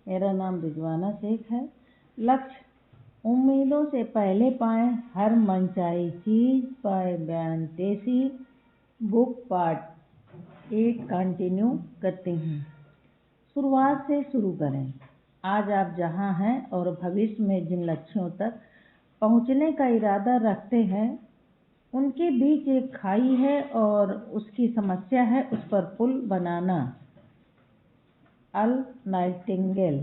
मेरा नाम रिजवाना शेख है। लक्ष्य उम्मीदों से पहले पाएं हर मनचाही चीज़, पाए बयान तेसी। बुक पार्ट 8 कंटिन्यू करती हूँ। शुरुआत से शुरू करें। आज आप जहाँ हैं और भविष्य में जिन लक्ष्यों तक पहुँचने का इरादा रखते हैं उनके बीच एक खाई है और उसकी समस्या है उस पर पुल बनाना। Earl Nightingale.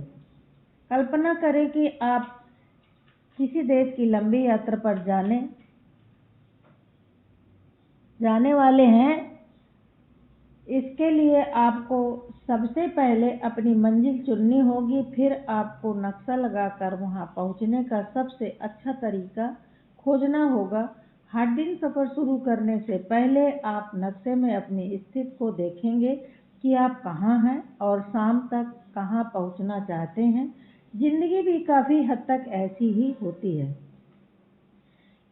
कल्पना करें कि आप किसी देश की लंबी यात्रा पर जाने वाले हैं। इसके लिए आपको सबसे पहले अपनी मंजिल चुननी होगी, फिर आपको नक्शा लगाकर वहां पहुंचने का सबसे अच्छा तरीका खोजना होगा। हर दिन सफ़र शुरू करने से पहले आप नक्शे में अपनी स्थिति को देखेंगे कि आप कहाँ हैं और शाम तक कहाँ पहुंचना चाहते हैं। जिंदगी भी काफ़ी हद तक ऐसी ही होती है।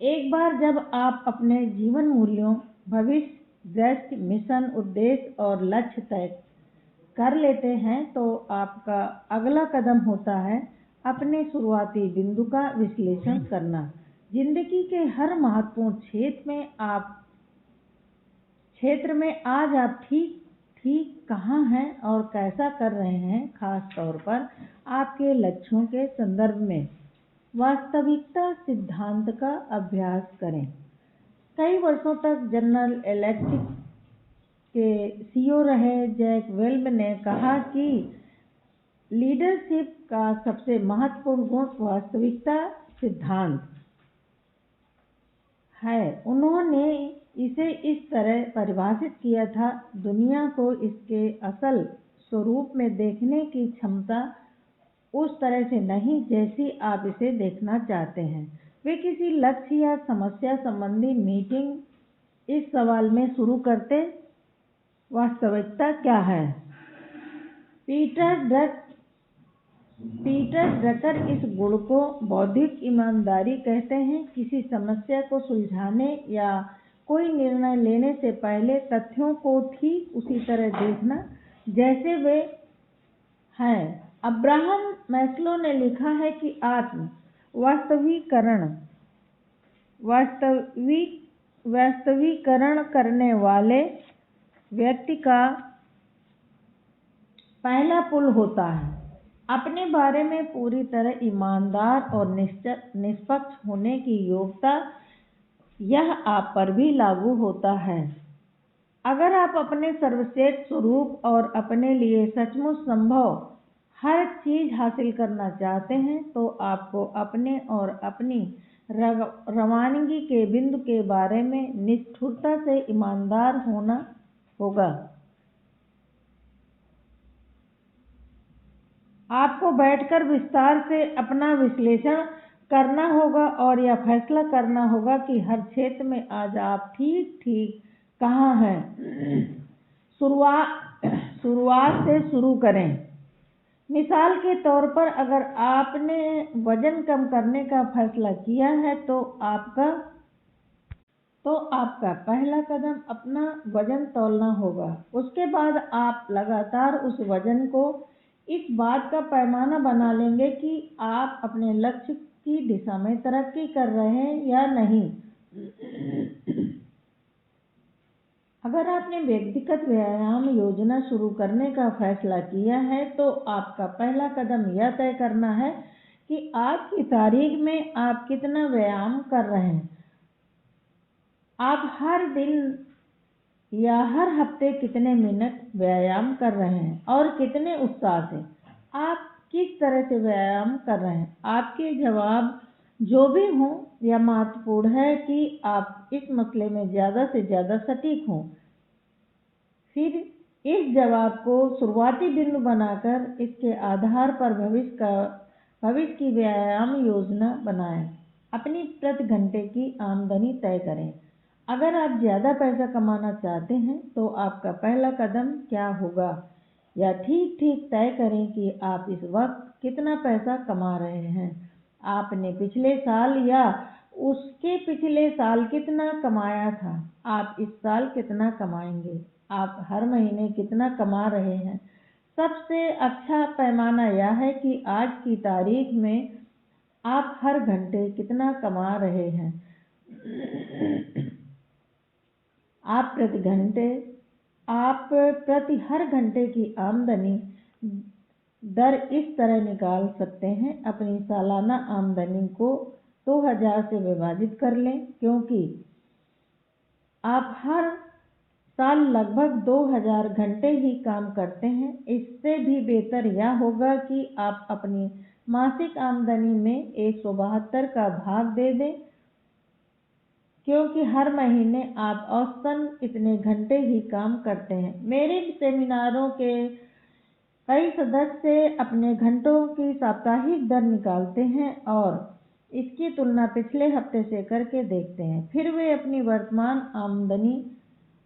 एक बार जब आप अपने जीवन मूल्यों, भविष्य, दृष्टि, मिशन, उद्देश्य और लक्ष्य तय कर लेते हैं तो आपका अगला कदम होता है अपने शुरुआती बिंदु का विश्लेषण करना। जिंदगी के हर महत्वपूर्ण क्षेत्र में आज आप ठीक कहाँ हैं और कैसा कर रहे हैं, खास तौर पर आपके लक्ष्यों के संदर्भ में वास्तविकता सिद्धांत का अभ्यास करें। कई वर्षों तक जनरल इलेक्ट्रिक के सीईओ रहे जैक वेल्ब ने कहा कि लीडरशिप का सबसे महत्वपूर्ण गुण वास्तविकता सिद्धांत है। उन्होंने इसे इस तरह परिभाषित किया था: दुनिया को इसके असल स्वरूप में देखने की क्षमता उस तरह से नहीं जैसी आप इसे देखना चाहते हैं। वे किसी लक्ष्य या समस्या संबंधी मीटिंग इस सवाल में शुरू करते: वास्तविकता क्या है? पीटर ड्रकर इस गुण को बौद्धिक ईमानदारी कहते हैं। किसी समस्या को सुलझाने या कोई निर्णय लेने से पहले तथ्यों को ठीक उसी तरह देखना जैसे वे हैं। अब्राहम मैस्लो ने लिखा है कि आत्म वास्तविकरण करने वाले व्यक्ति का पहला पुल होता है अपने बारे में पूरी तरह ईमानदार और निष्पक्ष होने की योग्यता। यह आप पर भी लागू होता है। अगर आप अपने सर्वश्रेष्ठ स्वरूप और अपने लिए सचमुच संभव हर चीज हासिल करना चाहते हैं तो आपको अपने और अपनी रवानगी के बिंदु के बारे में निष्ठुरता से ईमानदार होना होगा। आपको बैठकर विस्तार से अपना विश्लेषण करना होगा और यह फैसला करना होगा कि हर क्षेत्र में आज आप ठीक कहाँ हैं। शुरुआत से शुरू करें। मिसाल के तौर पर अगर आपने वजन कम करने का फैसला किया है तो आपका पहला कदम अपना वजन तौलना होगा। उसके बाद आप लगातार उस वजन को इस बात का पैमाना बना लेंगे कि आप अपने लक्ष्य की दिशा में तरक्की कर रहे हैं या नहीं। अगर आपने व्यक्तिगत व्यायाम योजना शुरू करने का फैसला किया है तो आपका पहला कदम यह तय करना है कि आज की तारीख में आप कितना व्यायाम कर रहे हैं। आप हर दिन या हर हफ्ते कितने मिनट व्यायाम कर रहे हैं और कितने उत्साह से। आप किस तरह से व्यायाम कर रहे हैं। आपके जवाब जो भी हों, यह महत्वपूर्ण है कि आप इस मसले में ज़्यादा से ज़्यादा सटीक हों। फिर इस जवाब को शुरुआती बिंदु बनाकर इसके आधार पर भविष्य की व्यायाम योजना बनाएं। अपनी प्रति घंटे की आमदनी तय करें। अगर आप ज़्यादा पैसा कमाना चाहते हैं तो आपका पहला कदम क्या होगा? या ठीक तय करें कि आप इस वक्त कितना पैसा कमा रहे हैं। आपने पिछले साल या उसके पिछले साल कितना कमाया था। आप इस साल कितना कमाएंगे। आप हर महीने कितना कमा रहे हैं। सबसे अच्छा पैमाना यह है कि आज की तारीख में आप हर घंटे कितना कमा रहे हैं। आप प्रति हर घंटे की आमदनी दर इस तरह निकाल सकते हैं। अपनी सालाना आमदनी को 2000 से विभाजित कर लें, क्योंकि आप हर साल लगभग 2000 घंटे ही काम करते हैं। इससे भी बेहतर यह होगा कि आप अपनी मासिक आमदनी में 172 का भाग दे दें, क्योंकि हर महीने आप औसतन इतने घंटे ही काम करते हैं। मेरे सेमिनारों के कई सदस्य अपने घंटों की साप्ताहिक दर निकालते हैं और इसकी तुलना पिछले हफ्ते से करके देखते हैं। फिर वे अपनी वर्तमान आमदनी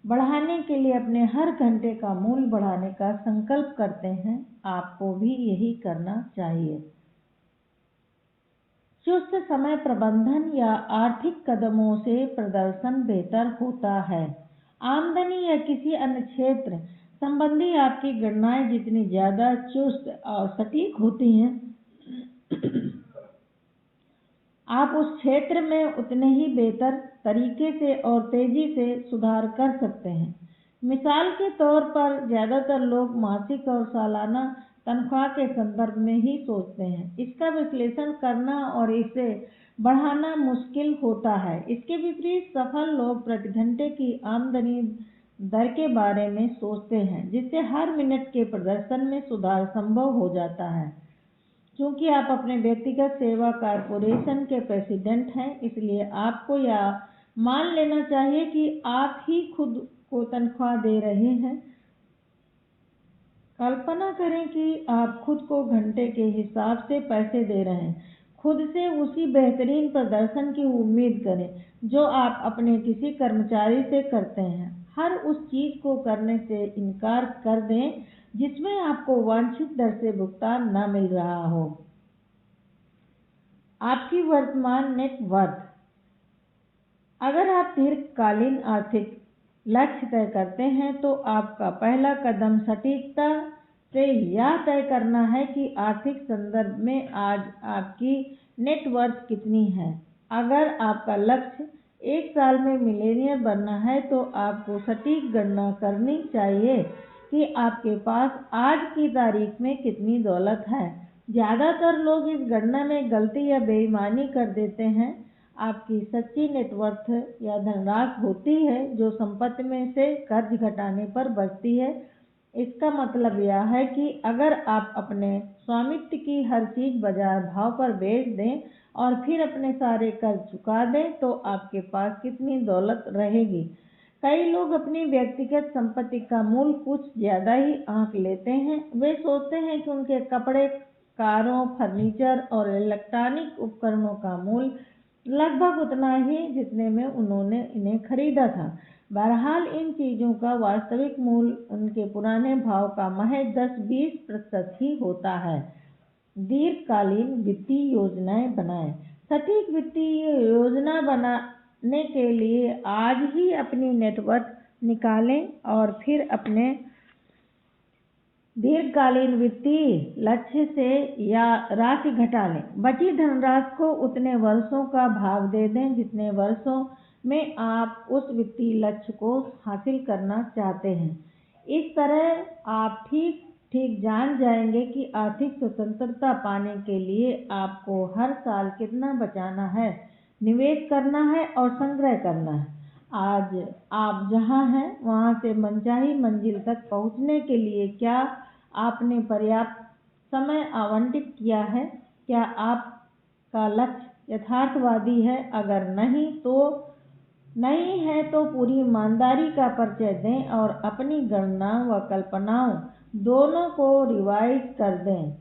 बढ़ाने के लिए अपने हर घंटे का मूल्य बढ़ाने का संकल्प करते हैं। आपको भी यही करना चाहिए। चुस्त समय प्रबंधन या आर्थिक कदमों से प्रदर्शन बेहतर होता है। आमदनी या किसी अन्य क्षेत्र संबंधी आपकी गणनाएं जितनी ज़्यादा चुस्त और सटीक होती हैं, आप उस क्षेत्र में उतने ही बेहतर तरीके से और तेजी से सुधार कर सकते हैं। मिसाल के तौर पर, ज़्यादातर लोग मासिक और सालाना तनख्वाह के संदर्भ में ही सोचते हैं। इसका विश्लेषण करना और इसे बढ़ाना मुश्किल होता है। इसके विपरीत, सफल लोग प्रति घंटे की आमदनी दर के बारे में सोचते हैं, जिससे हर मिनट के प्रदर्शन में सुधार संभव हो जाता है। क्योंकि आप अपने व्यक्तिगत सेवा कॉर्पोरेशन के प्रेसिडेंट हैं, इसलिए आपको यह मान लेना चाहिए कि आप ही खुद को तनख्वाह दे रहे हैं। कल्पना करें कि आप खुद को घंटे के हिसाब से पैसे दे रहे हैं। खुद से उसी बेहतरीन प्रदर्शन की उम्मीद करें जो आप अपने किसी कर्मचारी से करते हैं। हर उस चीज़ को करने से इनकार कर दें जिसमें आपको वांछित दर से भुगतान न मिल रहा हो। आपकी वर्तमान नेट वर्थ। अगर आप दीर्घकालीन आर्थिक लक्ष्य तय करते हैं तो आपका पहला कदम सटीकता से यह तय करना है कि आर्थिक संदर्भ में आज आपकी नेट वर्थ कितनी है। अगर आपका लक्ष्य 1 साल में मिलियनियर बनना है तो आपको सटीक गणना करनी चाहिए कि आपके पास आज की तारीख में कितनी दौलत है। ज़्यादातर लोग इस गणना में गलती या बेईमानी कर देते हैं। आपकी सच्ची नेटवर्थ या धनराशि होती है जो संपत्ति में से कर्ज घटाने पर बचती है। इसका मतलब यह है कि अगर आप अपने स्वामित्व की हर चीज़ बाजार भाव पर बेच दें और फिर अपने सारे कर्ज चुका दें तो आपके पास कितनी दौलत रहेगी। कई लोग अपनी व्यक्तिगत संपत्ति का मूल्य कुछ ज़्यादा ही आंक लेते हैं। वे सोचते हैं कि उनके कपड़े, कारों, फर्नीचर और इलेक्ट्रॉनिक उपकरणों का मूल्य लगभग उतना ही जितने में उन्होंने इन्हें खरीदा था। बहरहाल, इन चीज़ों का वास्तविक मूल्य उनके पुराने भाव का महज 10-20% ही होता है। दीर्घकालीन वित्तीय योजनाएं बनाएं। सटीक वित्तीय योजना बनाने के लिए आज ही अपनी नेटवर्थ निकालें और फिर अपने दीर्घकालीन वित्तीय लक्ष्य से या राशि घटा लें। बची धनराशि को उतने वर्षों का भाग दे दें जितने वर्षों में आप उस वित्तीय लक्ष्य को हासिल करना चाहते हैं। इस तरह आप ठीक जान जाएंगे कि आर्थिक स्वतंत्रता पाने के लिए आपको हर साल कितना बचाना है, निवेश करना है और संग्रह करना है। आज आप जहां हैं वहां से मनचाही मंजिल तक पहुंचने के लिए क्या आपने पर्याप्त समय आवंटित किया है? क्या आपका लक्ष्य यथार्थवादी है? अगर नहीं है तो पूरी ईमानदारी का परिचय दें और अपनी गणना व कल्पनाओं दोनों को रिवाइज कर दें।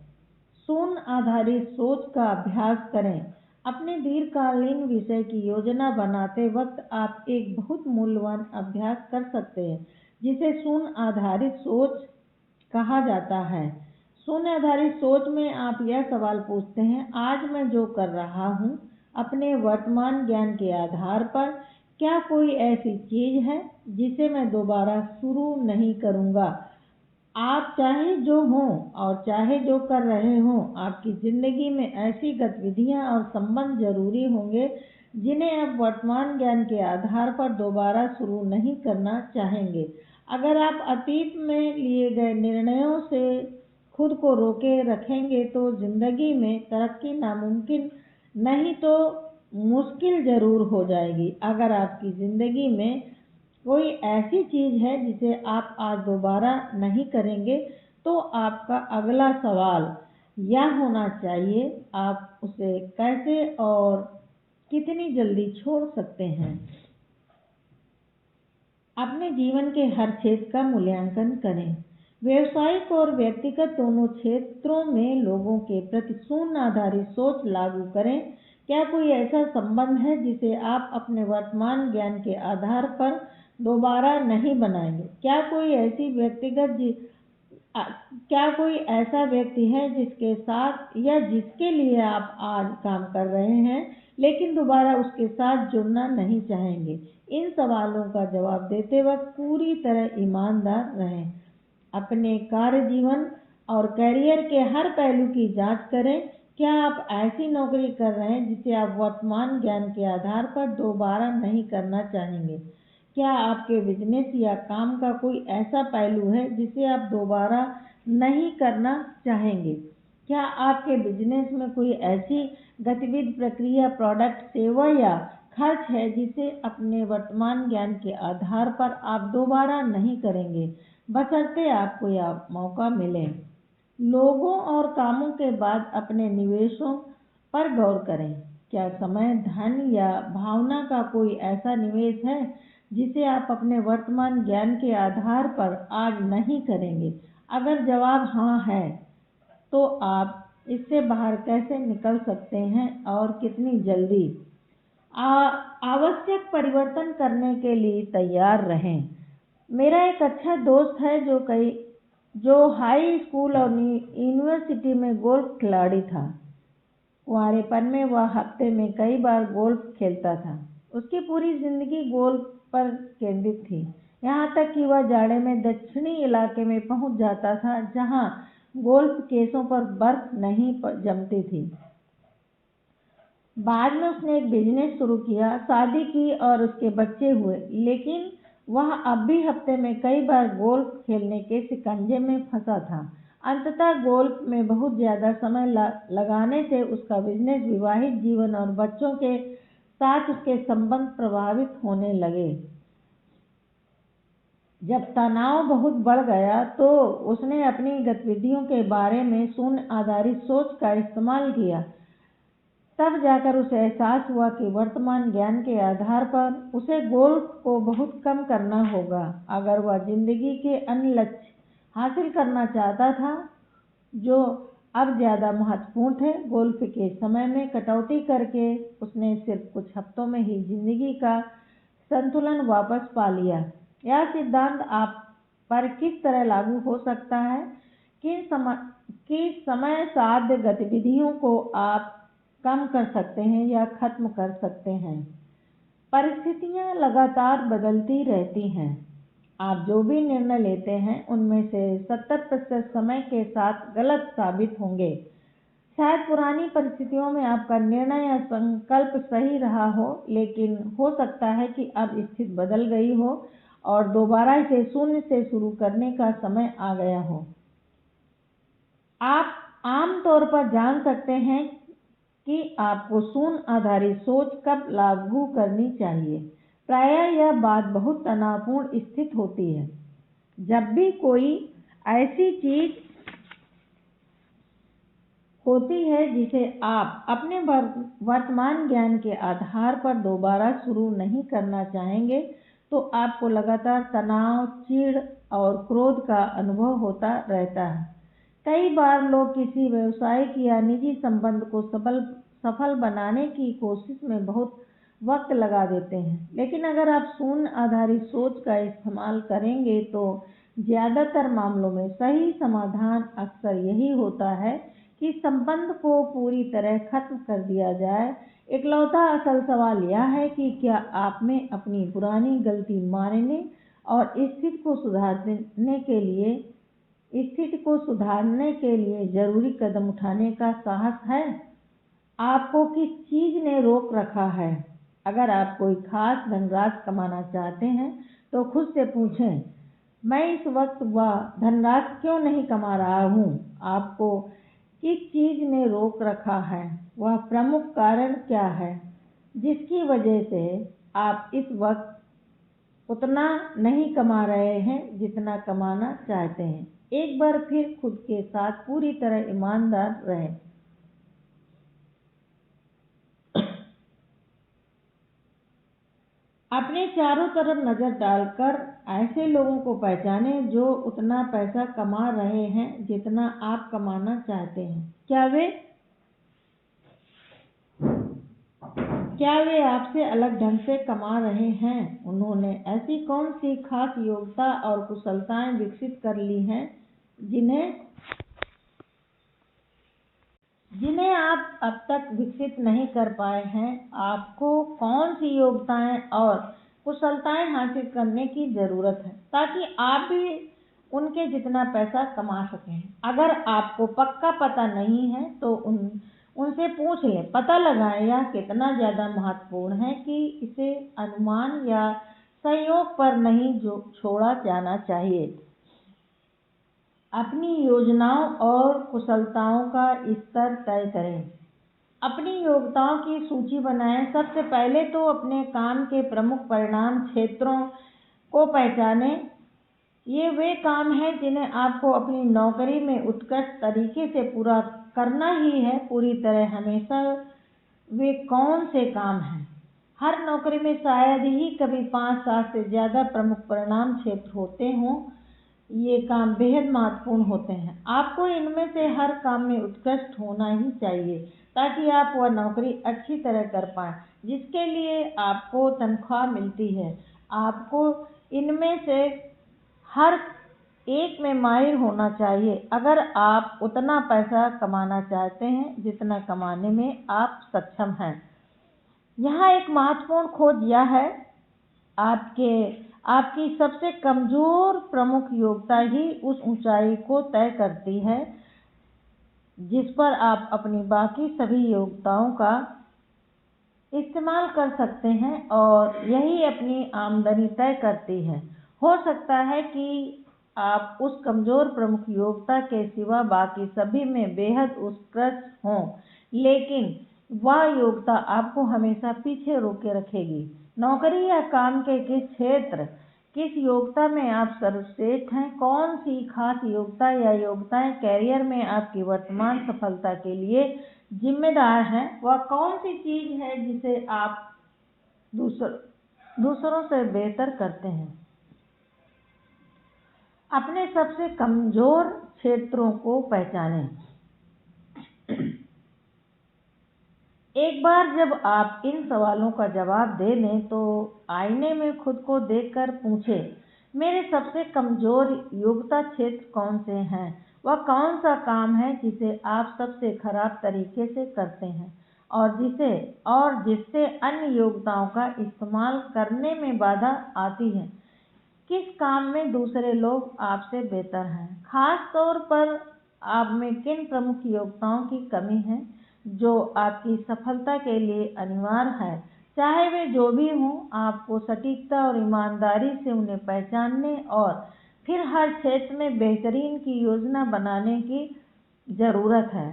शून्य आधारित सोच का अभ्यास करें। अपने दीर्घकालीन विषय की योजना बनाते वक्त आप एक बहुत मूल्यवान अभ्यास कर सकते हैं जिसे शून्य आधारित सोच कहा जाता है। शून्य आधारित सोच में आप यह सवाल पूछते हैं, आज मैं जो कर रहा हूँ अपने वर्तमान ज्ञान के आधार पर, क्या कोई ऐसी चीज़ है जिसे मैं दोबारा शुरू नहीं करूँगा? आप चाहे जो हों और चाहे जो कर रहे हों, आपकी ज़िंदगी में ऐसी गतिविधियां और संबंध जरूरी होंगे जिन्हें आप वर्तमान ज्ञान के आधार पर दोबारा शुरू नहीं करना चाहेंगे। अगर आप अतीत में लिए गए निर्णयों से खुद को रोके रखेंगे तो जिंदगी में तरक्की नामुमकिन नहीं तो मुश्किल जरूर हो जाएगी। अगर आपकी ज़िंदगी में कोई ऐसी चीज़ है जिसे आप आज दोबारा नहीं करेंगे तो आपका अगला सवाल यह होना चाहिए, आप उसे कैसे और कितनी जल्दी छोड़ सकते हैं। अपने जीवन के हर क्षेत्र का मूल्यांकन करें। व्यावसायिक और व्यक्तिगत दोनों क्षेत्रों में लोगों के प्रति शून्य आधारित सोच लागू करें। क्या कोई ऐसा संबंध है जिसे आप अपने वर्तमान ज्ञान के आधार पर दोबारा नहीं बनाएंगे? क्या कोई ऐसा व्यक्ति है जिसके साथ या जिसके लिए आप आज काम कर रहे हैं लेकिन दोबारा उसके साथ जुड़ना नहीं चाहेंगे? इन सवालों का जवाब देते वक्त पूरी तरह ईमानदार रहें। अपने कार्य जीवन और करियर के हर पहलू की जांच करें। क्या आप ऐसी नौकरी कर रहे हैं जिसे आप वर्तमान ज्ञान के आधार पर दोबारा नहीं करना चाहेंगे? क्या आपके बिजनेस या काम का कोई ऐसा पहलू है जिसे आप दोबारा नहीं करना चाहेंगे? क्या आपके बिजनेस में कोई ऐसी गतिविधि, प्रक्रिया, प्रोडक्ट, सेवा या खर्च है जिसे अपने वर्तमान ज्ञान के आधार पर आप दोबारा नहीं करेंगे, बशर्ते आपको यह मौका मिले? लोगों और कामों के बाद अपने निवेशों पर गौर करें। क्या समय, धन या भावना का कोई ऐसा निवेश है जिसे आप अपने वर्तमान ज्ञान के आधार पर आज नहीं करेंगे? अगर जवाब हाँ है तो आप इससे बाहर कैसे निकल सकते हैं और कितनी जल्दी? आवश्यक परिवर्तन करने के लिए तैयार रहें। मेरा एक अच्छा दोस्त है जो हाई स्कूल और यूनिवर्सिटी में गोल्फ खिलाड़ी था। कुंवारेपन में वह हफ्ते में कई बार गोल्फ खेलता था। उसकी पूरी जिंदगी गोल्फ पर केंद्रित थी, यहाँ तक कि वह जाड़े में दक्षिणी इलाके में पहुंच जाता था जहां गोल्फ केसों पर बर्फ नहीं जमती थी। बाद में उसने एक बिजनेस शुरू किया, शादी की और उसके बच्चे हुए, लेकिन वह अब भी हफ्ते में कई बार गोल्फ खेलने के शिकंजे में फंसा था। अंततः गोल्फ में बहुत ज़्यादा समय लगाने से उसका बिजनेस, विवाहित जीवन और बच्चों के साथ उसके संबंध प्रभावित होने लगे। जब तनाव बहुत बढ़ गया तो उसने अपनी गतिविधियों के बारे में शून्य आधारित सोच का इस्तेमाल किया। तब जाकर उसे एहसास हुआ कि वर्तमान ज्ञान के आधार पर उसे गोल्फ को बहुत कम करना होगा। अगर वह जिंदगी के अन्य लक्ष्य हासिल करना चाहता था जो अब ज़्यादा महत्वपूर्ण थे, गोल्फ के समय में कटौती करके उसने सिर्फ कुछ हफ्तों में ही जिंदगी का संतुलन वापस पा लिया। यह सिद्धांत आप पर किस तरह लागू हो सकता है? किन समय साध्य गतिविधियों को आप कम कर सकते हैं या खत्म कर सकते हैं? परिस्थितियां लगातार बदलती रहती हैं। आप जो भी निर्णय लेते हैं उनमें से 70% समय के साथ गलत साबित होंगे। शायद पुरानी परिस्थितियों में आपका निर्णय या संकल्प सही रहा हो, लेकिन हो सकता है कि अब स्थिति बदल गई हो और दोबारा इसे शून्य से शुरू करने का समय आ गया हो। आप आम तौर पर जान सकते हैं कि आपको शून्य आधारित सोच कब लागू करनी चाहिए। प्रायः यह बात बहुत तनावपूर्ण स्थित होती है। जब भी कोई ऐसी चीज होती है जिसे आप अपने वर्तमान ज्ञान के आधार पर दोबारा शुरू नहीं करना चाहेंगे, तो आपको लगातार तनाव, चिढ़ और क्रोध का अनुभव होता रहता है। कई बार लोग किसी व्यवसायिक या निजी संबंध को सफल बनाने की कोशिश में बहुत वक्त लगा देते हैं, लेकिन अगर आप शून्य आधारित सोच का इस्तेमाल करेंगे तो ज़्यादातर मामलों में सही समाधान अक्सर यही होता है कि संबंध को पूरी तरह खत्म कर दिया जाए। इकलौता असल सवाल यह है कि क्या आप में अपनी पुरानी गलती मानने और स्थिति को सुधारने के लिए स्थिति को सुधारने के लिए जरूरी कदम उठाने का साहस है? आपको किस चीज ने रोक रखा है? अगर आप कोई खास धनराशि कमाना चाहते हैं तो खुद से पूछें, मैं इस वक्त वह धनराशि क्यों नहीं कमा रहा हूँ? आपको किस चीज ने रोक रखा है? वह प्रमुख कारण क्या है जिसकी वजह से आप इस वक्त उतना नहीं कमा रहे हैं जितना कमाना चाहते हैं? एक बार फिर खुद के साथ पूरी तरह ईमानदार रहें। अपने चारों तरफ नजर डालकर ऐसे लोगों को पहचानें जो उतना पैसा कमा रहे हैं जितना आप कमाना चाहते हैं। क्या वे आपसे अलग ढंग से कमा रहे हैं? उन्होंने ऐसी कौन सी खास योग्यता और कुशलताएं विकसित कर ली हैं जिन्हें आप अब तक विकसित नहीं कर पाए हैं? आपको कौन सी योग्यताएं और कुशलताएं हासिल करने की जरूरत है ताकि आप भी उनके जितना पैसा कमा सकें? अगर आपको पक्का पता नहीं है तो उनसे पूछ लें। पता लगाएं यह कितना ज़्यादा महत्वपूर्ण है कि इसे अनुमान या संयोग पर नहीं छोड़ा जाना चाहिए। अपनी योजनाओं और कुशलताओं का स्तर तय करें। अपनी योग्यताओं की सूची बनाएं। सबसे पहले तो अपने काम के प्रमुख परिणाम क्षेत्रों को पहचानें। ये वे काम हैं जिन्हें आपको अपनी नौकरी में उत्कृष्ट तरीके से पूरा करना ही है। पूरी तरह हमेशा वे कौन से काम हैं? हर नौकरी में शायद ही कभी 5-7 से ज़्यादा प्रमुख परिणाम क्षेत्र होते हों। ये काम बेहद महत्वपूर्ण होते हैं। आपको इनमें से हर काम में उत्कृष्ट होना ही चाहिए ताकि आप वह नौकरी अच्छी तरह कर पाएं जिसके लिए आपको तनख्वाह मिलती है। आपको इनमें से हर एक में माहिर होना चाहिए अगर आप उतना पैसा कमाना चाहते हैं जितना कमाने में आप सक्षम हैं। यहाँ एक महत्वपूर्ण खोज यह है, आपकी सबसे कमजोर प्रमुख योग्यता ही उस ऊंचाई को तय करती है जिस पर आप अपनी बाकी सभी योग्यताओं का इस्तेमाल कर सकते हैं और यही अपनी आमदनी तय करती है। हो सकता है कि आप उस कमजोर प्रमुख योग्यता के सिवा बाकी सभी में बेहद उत्कृष्ट हों, लेकिन वह योग्यता आपको हमेशा पीछे रोके रखेगी। नौकरी या काम के किस योग्यता में आप सर्वश्रेष्ठ हैं? कौन सी खास योग्यता या योग्यताएं कैरियर में आपकी वर्तमान सफलता के लिए जिम्मेदार हैं? वह कौन सी चीज है जिसे आप दूसरों से बेहतर करते हैं? अपने सबसे कमजोर क्षेत्रों को पहचानें। एक बार जब आप इन सवालों का जवाब दे लें तो आईने में खुद को देखकर पूछें, मेरे सबसे कमजोर योग्यता क्षेत्र कौन से हैं? वह कौन सा काम है जिसे आप सबसे खराब तरीके से करते हैं और जिससे अन्य योग्यताओं का इस्तेमाल करने में बाधा आती है? किस काम में दूसरे लोग आपसे बेहतर हैं? खास तौर पर आप में किन प्रमुख योग्यताओं की कमी है जो आपकी सफलता के लिए अनिवार्य है? चाहे वे जो भी हों, आपको सटीकता और ईमानदारी से उन्हें पहचानने और फिर हर क्षेत्र में बेहतरीन की योजना बनाने की जरूरत है।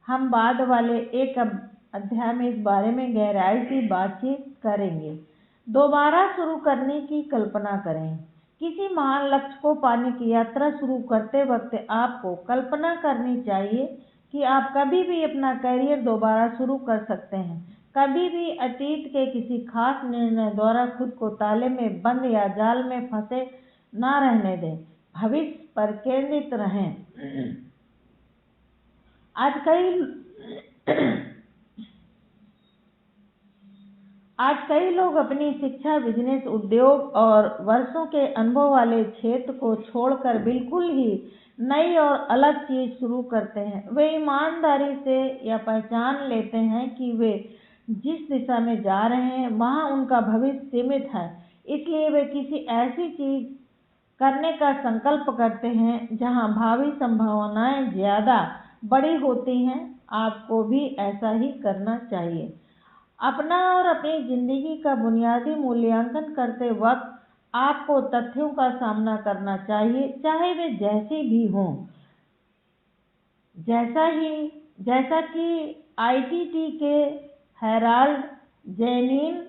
हम बाद वाले एक अध्याय में इस बारे में गहराई से बातचीत करेंगे। दोबारा शुरू करने की कल्पना करें। किसी महान लक्ष्य को पाने की यात्रा शुरू करते वक्त आपको कल्पना करनी चाहिए कि आप कभी भी अपना करियर दोबारा शुरू कर सकते हैं। कभी भी अतीत के किसी खास निर्णय द्वारा खुद को ताले में बंद या जाल में फंसे ना रहने दें। भविष्य पर केंद्रित रहें। आज कई लोग अपनी शिक्षा, बिजनेस, उद्योग और वर्षों के अनुभव वाले क्षेत्र को छोड़कर बिल्कुल ही नई और अलग चीज शुरू करते हैं। वे ईमानदारी से यह पहचान लेते हैं कि वे जिस दिशा में जा रहे हैं वहां उनका भविष्य सीमित है, इसलिए वे किसी ऐसी चीज करने का संकल्प करते हैं, जहां भावी संभावनाएं ज़्यादा बड़ी होती हैं, आपको भी ऐसा ही करना चाहिए। अपना और अपनी जिंदगी का बुनियादी मूल्यांकन करते वक्त आपको तथ्यों का सामना करना चाहिए, चाहे वे जैसे भी हों। जैसा कि आईटीटी के हेराल्ड जेनिन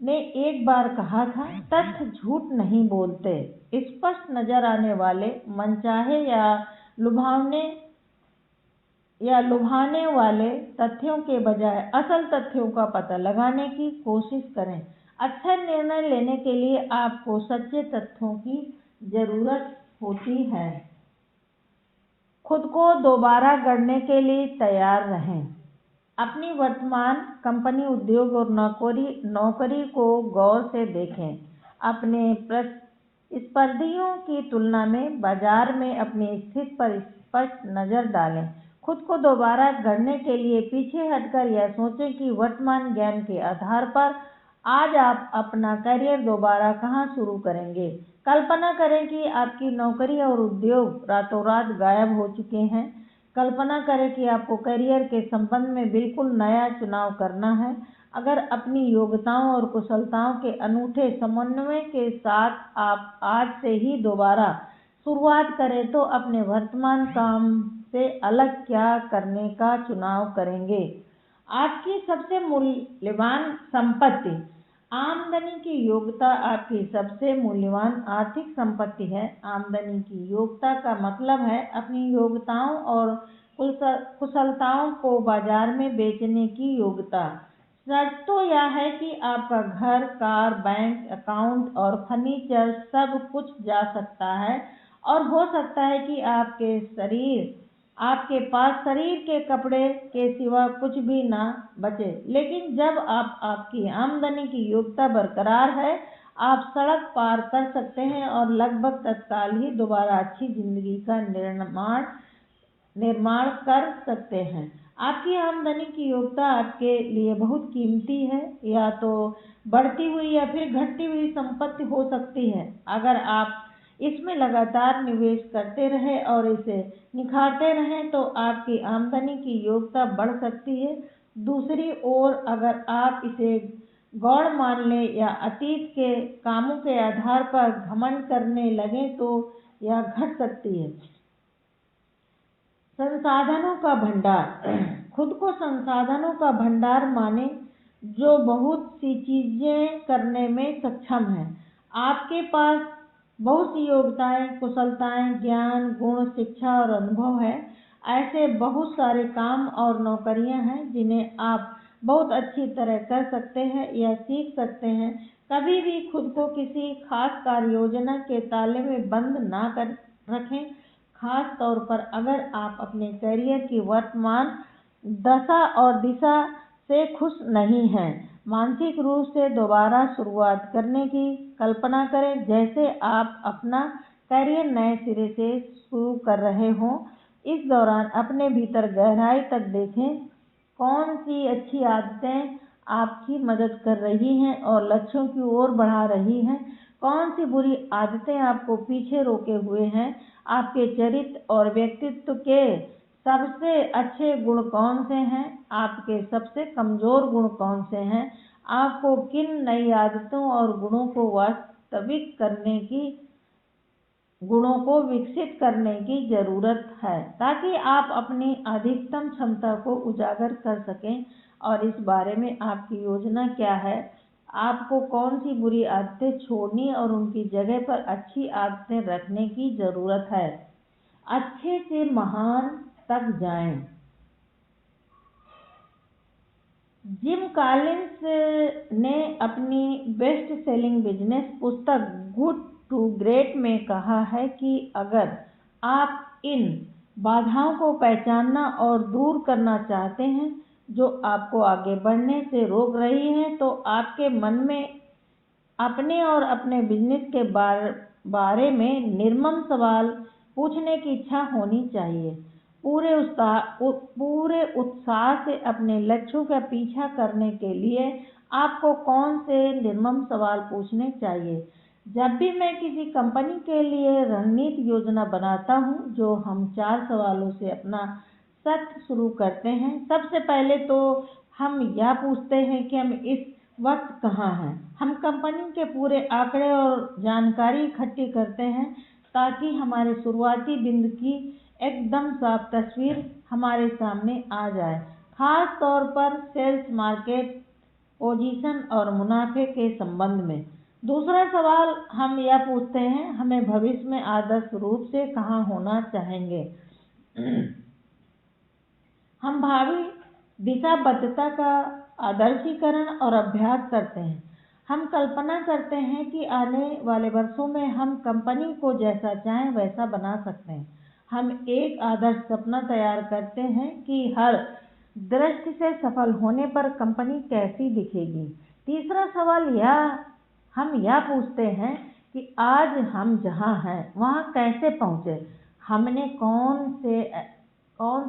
ने एक बार कहा था, तथ्य झूठ नहीं बोलते। स्पष्ट नजर आने वाले, मनचाहे या लुभाने वाले तथ्यों के बजाय असल तथ्यों का पता लगाने की कोशिश करें। अच्छा निर्णय लेने के लिए आपको सच्चे तथ्यों की जरूरत होती है। खुद को दोबारा गढ़ने के लिए तैयार रहें। अपनी वर्तमान कंपनी, उद्योग और नौकरी को गौर से देखें। अपने प्रतिस्पर्धियों की तुलना में बाजार में अपनी स्थिति पर स्पष्ट नजर डालें। खुद को दोबारा गढ़ने के लिए पीछे हटकर यह सोचें कि वर्तमान ज्ञान के आधार पर आज आप अपना करियर दोबारा कहां शुरू करेंगे। कल्पना करें कि आपकी नौकरी और उद्योग रातों रात गायब हो चुके हैं। कल्पना करें कि आपको करियर के संबंध में बिल्कुल नया चुनाव करना है। अगर अपनी योग्यताओं और कुशलताओं के अनूठे समन्वय के साथ आप आज से ही दोबारा शुरुआत करें तो अपने वर्तमान काम से अलग क्या करने का चुनाव करेंगे। आपकी सबसे मूल्यवान संपत्ति आमदनी की योग्यता आपकी सबसे मूल्यवान आर्थिक संपत्ति है। आमदनी की योग्यता का मतलब है अपनी योग्यताओं और कुशलताओं को बाजार में बेचने की योग्यता। सच तो यह है कि आपका घर, कार, बैंक अकाउंट और फर्नीचर सब कुछ जा सकता है और हो सकता है कि आपके पास शरीर के कपड़े के सिवा कुछ भी ना बचे, लेकिन जब आपकी आमदनी की योग्यता बरकरार है, आप सड़क पार कर सकते हैं और लगभग तत्काल ही दोबारा अच्छी जिंदगी का निर्माण कर सकते हैं। आपकी आमदनी की योग्यता आपके लिए बहुत कीमती है। या तो बढ़ती हुई या फिर घटती हुई संपत्ति हो सकती है। अगर आप इसमें लगातार निवेश करते रहें और इसे निखारते रहें तो आपकी आमदनी की योग्यता बढ़ सकती है। दूसरी ओर, अगर आप इसे गौण मान लें या अतीत के कामों के आधार पर घमंड करने लगें तो यह घट सकती है। संसाधनों का भंडार। खुद को संसाधनों का भंडार माने जो बहुत सी चीजें करने में सक्षम है। आपके पास बहुत सी योग्यताएं, कुशलताएं, ज्ञान, गुण, शिक्षा और अनुभव है। ऐसे बहुत सारे काम और नौकरियां हैं जिन्हें आप बहुत अच्छी तरह कर सकते हैं या सीख सकते हैं। कभी भी खुद को किसी खास कार्य योजना के ताले में बंद ना कर रखें, खास तौर पर अगर आप अपने करियर की वर्तमान दशा और दिशा से खुश नहीं हैं। मानसिक रूप से दोबारा शुरुआत करने की कल्पना करें, जैसे आप अपना करियर नए सिरे से शुरू कर रहे हों। इस दौरान अपने भीतर गहराई तक देखें, कौन सी अच्छी आदतें आपकी मदद कर रही हैं और लक्ष्यों की ओर बढ़ा रही हैं, कौन सी बुरी आदतें आपको पीछे रोके हुए हैं। आपके चरित्र और व्यक्तित्व के सबसे अच्छे गुण कौन से हैं, आपके सबसे कमजोर गुण कौन से हैं। आपको किन नई आदतों और गुणों को विकसित करने की जरूरत है ताकि आप अपनी अधिकतम क्षमता को उजागर कर सकें। और इस बारे में आपकी योजना क्या है, आपको कौन सी बुरी आदतें छोड़नी और उनकी जगह पर अच्छी आदतें रखने की जरूरत है। अच्छे से महान तक जाएं। जिम कॉलिंस ने अपनी बेस्ट सेलिंग बिजनेस पुस्तक गुड टू ग्रेट में कहा है कि अगर आप इन बाधाओं को पहचानना और दूर करना चाहते हैं जो आपको आगे बढ़ने से रोक रही हैं, तो आपके मन में अपने और अपने बिजनेस के बारे में निर्मम सवाल पूछने की इच्छा होनी चाहिए। पूरे उत्साह से अपने लक्ष्यों का पीछा करने के लिए आपको कौन से निर्मम सवाल पूछने चाहिए। जब भी मैं किसी कंपनी के लिए रणनीति योजना बनाता हूँ, जो हम 4 सवालों से अपना सत्र शुरू करते हैं। सबसे पहले तो हम यह पूछते हैं कि हम इस वक्त कहाँ हैं। हम कंपनी के पूरे आंकड़े और जानकारी इकट्ठी करते हैं ताकि हमारे शुरुआती बिंदु की एकदम साफ तस्वीर हमारे सामने आ जाए, खास तौर पर सेल्स, मार्केट पोजीशन और मुनाफे के संबंध में। दूसरा सवाल हम यह पूछते हैं, हमें भविष्य में आदर्श रूप से कहाँ होना चाहेंगे। हम भावी दिशाबद्धता का आदर्शीकरण और अभ्यास करते हैं। हम कल्पना करते हैं कि आने वाले वर्षों में हम कंपनी को जैसा चाहें वैसा बना सकते हैं। हम एक आदर्श सपना तैयार करते हैं कि हर दृष्टि से सफल होने पर कंपनी कैसी दिखेगी। तीसरा सवाल हम यह पूछते हैं कि आज हम जहां हैं वहां कैसे पहुंचे। हमने कौन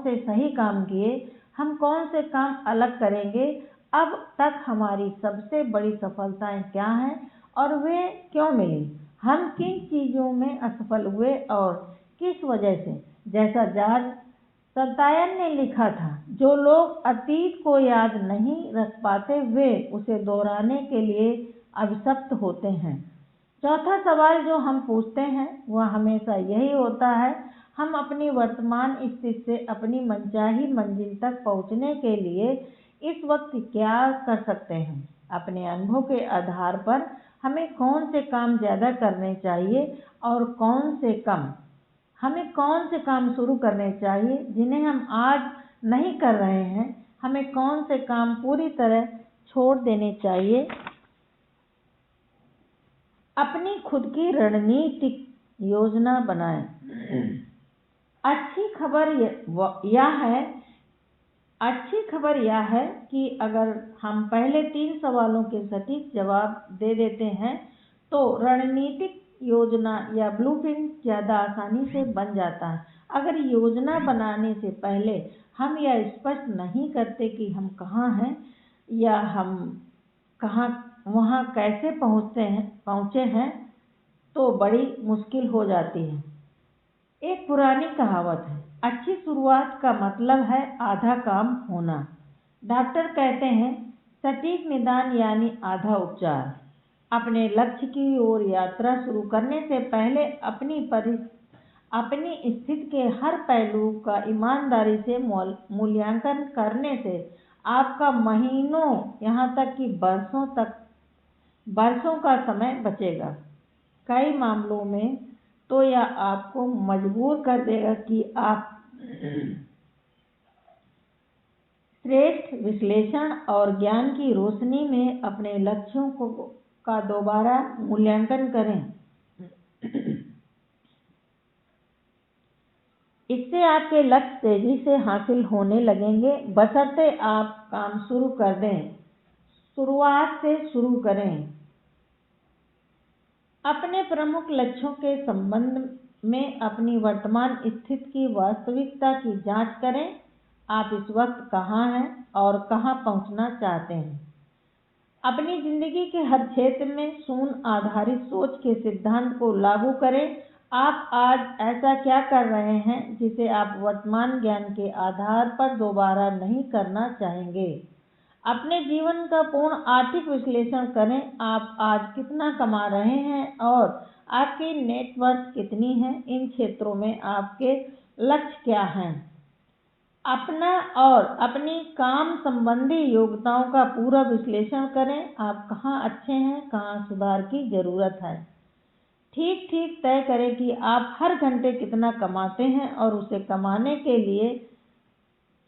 से सही काम किए, हम कौन से काम अलग करेंगे, अब तक हमारी सबसे बड़ी सफलताएं क्या हैं और वे क्यों मिली। हम किन चीज़ों में असफल हुए और किस वजह से। जैसा जॉर्ज सत्यायन ने लिखा था, जो लोग अतीत को याद नहीं रख पाते वे उसे दोहराने के लिए अभिशप्त होते हैं। चौथा सवाल जो हम पूछते हैं वह हमेशा यही होता है, हम अपनी वर्तमान स्थिति से अपनी मनचाही मंजिल तक पहुंचने के लिए इस वक्त क्या कर सकते हैं। अपने अनुभव के आधार पर हमें कौन से काम ज़्यादा करने चाहिए और कौन से कम। हमें कौन से काम शुरू करने चाहिए जिन्हें हम आज नहीं कर रहे हैं। हमें कौन से काम पूरी तरह छोड़ देने चाहिए। अपनी खुद की रणनीतिक योजना बनाएं। अच्छी खबर यह है कि अगर हम पहले 3 सवालों के सटीक जवाब दे देते हैं तो रणनीतिक योजना या ब्लूप्रिंट ज़्यादा आसानी से बन जाता है। अगर योजना बनाने से पहले हम यह स्पष्ट नहीं करते कि हम कहाँ हैं या हम वहाँ कैसे पहुँचे हैं तो बड़ी मुश्किल हो जाती है। एक पुरानी कहावत है, अच्छी शुरुआत का मतलब है आधा काम होना। डॉक्टर कहते हैं, सटीक निदान यानी आधा उपचार। अपने लक्ष्य की ओर यात्रा शुरू करने से पहले अपनी स्थिति के हर पहलू का ईमानदारी से मूल्यांकन करने से आपका महीनों यहाँ तक कि वर्षों का समय बचेगा। कई मामलों में तो यह आपको मजबूर कर देगा कि आप श्रेष्ठ विश्लेषण और ज्ञान की रोशनी में अपने लक्ष्यों का दोबारा मूल्यांकन करें। इससे आपके लक्ष्य तेजी से हासिल होने लगेंगे, बशर्ते आप काम शुरू कर दें। शुरुआत से शुरू करें। अपने प्रमुख लक्ष्यों के संबंध में अपनी वर्तमान स्थिति की वास्तविकता की जांच करें। आप इस वक्त कहाँ हैं और कहाँ पहुँचना चाहते हैं। अपनी जिंदगी के हर क्षेत्र में शून्य आधारित सोच के सिद्धांत को लागू करें। आप आज ऐसा क्या कर रहे हैं जिसे आप वर्तमान ज्ञान के आधार पर दोबारा नहीं करना चाहेंगे। अपने जीवन का पूर्ण आर्थिक विश्लेषण करें। आप आज कितना कमा रहे हैं और आपकी नेटवर्थ कितनी है। इन क्षेत्रों में आपके लक्ष्य क्या हैं। अपना और अपनी काम संबंधी योग्यताओं का पूरा विश्लेषण करें। आप कहाँ अच्छे हैं, कहाँ सुधार की जरूरत है। ठीक तय करें कि आप हर घंटे कितना कमाते हैं और उसे कमाने के लिए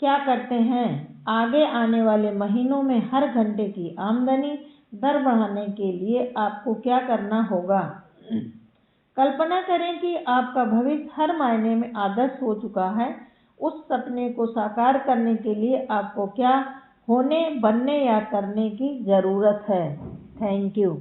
क्या करते हैं। आगे आने वाले महीनों में हर घंटे की आमदनी दर बढ़ाने के लिए आपको क्या करना होगा। कल्पना करें कि आपका भविष्य हर मायने में आदर्श हो चुका है। उस सपने को साकार करने के लिए आपको क्या होने, बनने या करने की जरूरत है। Thank you.